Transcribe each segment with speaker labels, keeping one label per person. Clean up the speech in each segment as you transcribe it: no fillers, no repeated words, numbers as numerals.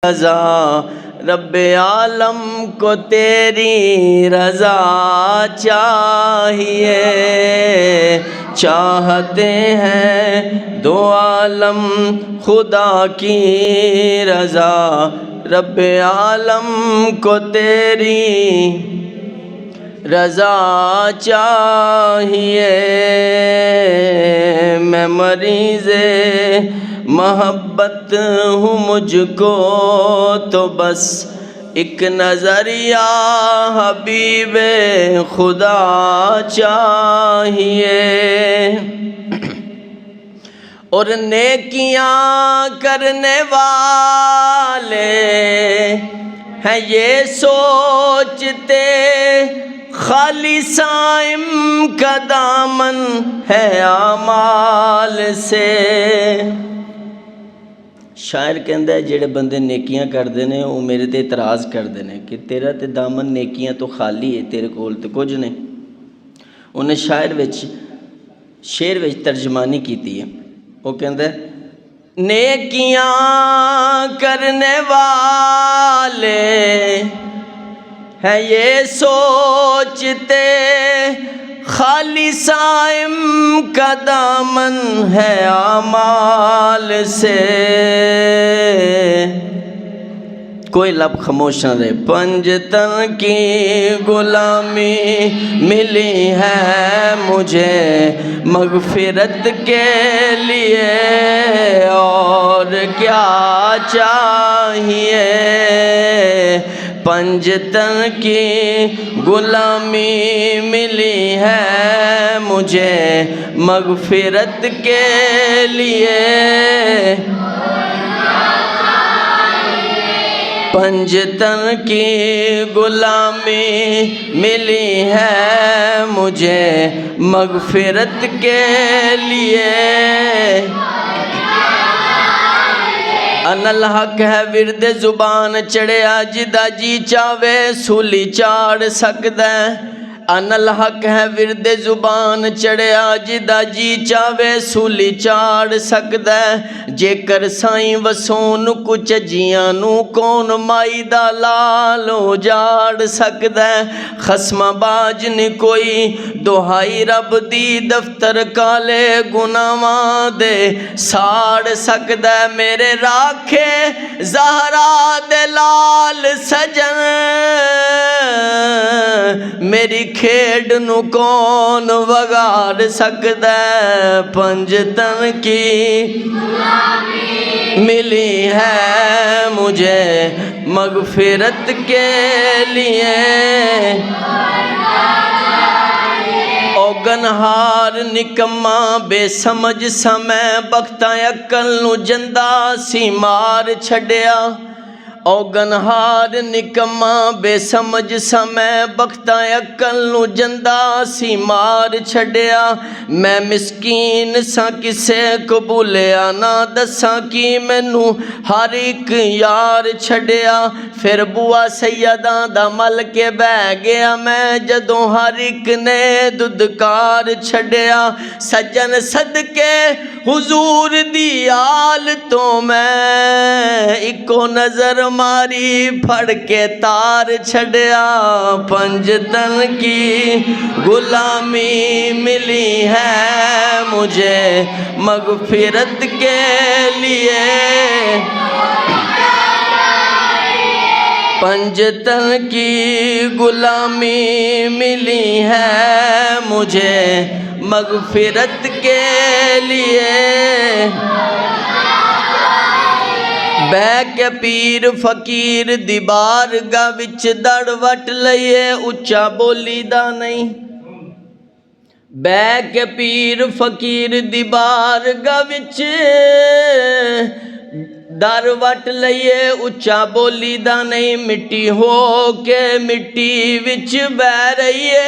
Speaker 1: رضا رب عالم کو تیری رضا چاہیے، چاہتے ہیں دو عالم خدا کی رضا رب عالم کو تیری رضا چاہیے۔ میں مریض محبت ہوں، مجھ کو تو بس ایک نظر یا حبیب خدا چاہیے، اور نیکیاں کرنے والے ہیں یہ سوچتے خالی صائم کا دامن ہے اعمال سے۔ شاعر کہندا ہے جڑے بندے نیکیاں کردے نے وہ میرے تے اعتراض کردے نے کہ تیرا تے دامن نیکیاں تو خالی ہے، تیرے کول تے کچھ نہیں۔ انہیں شعر وچ ترجمانی کیتی ہے، وہ کہندا ہے نیکیاں کرنے والے ہیں یہ سوچتے خالی صائم کا دامن ہے اعمال سے، کوئی لب خاموش نہ رہے۔ پنجتن کی غلامی ملی ہے مجھے مغفرت کے لیے، اور کیا چاہیے۔ پنجتن کی غلامی ملی ہے مجھے مغفرت کے لیے، پنجتن کی غلامی ملی ہے مجھے مغفرت کے لیے۔ ان الحق ہے ورد زبان چڑھیا جدا جی چاوے سولی چاڑ سکدا ہے، ان الحق ہے ورد زبان چڑھیا جدا جی چاوے سولی چاڑ سکدا ہے، جے کر سائیں وسون کچھ جیاں نو کون مائی دا لال اجاڑ سکدا ہے، خصم باج نہیں کوئی دہائی رب دی دفتر کالے گناواں دے ساڑ سکدا ہے، میرے راکھے زہرا دے لال سجن میری کھیڈ نو کون وگاڑ سکدا ہے۔ پنجتن کی ملی ہے مجھے مغفرت کے لیے، او گنہار نکما بے سمجھ سمے بختہ عقل نو جندہ سی مار چھڈیا، او گنہار نکما بے سمجھ سمے بختہ عقل نو جندہ سی مار چھڈیا، میں مسکین سا کسے کو بھولیا نہ دساں کی مینو ہر ایک یار چھڈیا، پھر بوا سیداں دا مل کے بہ گیا میں جدوں ہر ایک نے ددکار چھڈیا، سجن صدقے حضور دی آل تو میں اکو نظر ماری پھڑ کے تار چھڈیا، پنجتن کی غلامی ملی ہے مجھے مغفرت کے لیے، پنجتن کی غلامی ملی ہے مجھے مغفرت کے لیے۔ بہ کے پیر فقیر دی بارگاہ وچ دڑ وٹ لئیے اچا بولی دا نہیں، بہ کے پیر فقیر دی بارگاہ وچ در وٹ لئیے اچا بولی دا نہیں، مٹی ہو کے مٹی وچ بہ رہیے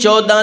Speaker 1: 14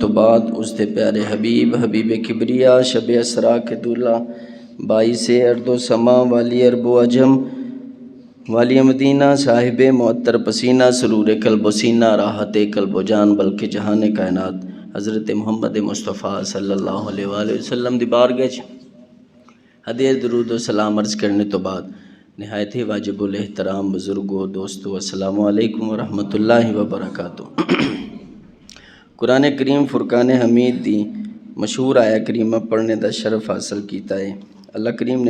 Speaker 1: تو بعد اس دے پیارے حبیب کبریا شب اسرا کے دولہ باعث ارد و سما والی عرب و عجم والی مدینہ صاحب معطر پسینہ سرور قلب و سینہ راحت قلب و جان بلکہ جہان کائنات حضرت محمد مصطفیٰ صلی اللہ علیہ وآلہ وسلم دی بارگاہ ہدیہ درود و سلام عرض کرنے تو بعد نہایت ہی واجب الاحترام بزرگوں دوستو السلام علیکم ورحمۃ اللہ وبرکاتہ۔ قرآن کریم فرقان حمید دی مشہور آیا کریمہ پڑھنے دا شرف حاصل کیتا ہے۔ اللہ کریم نے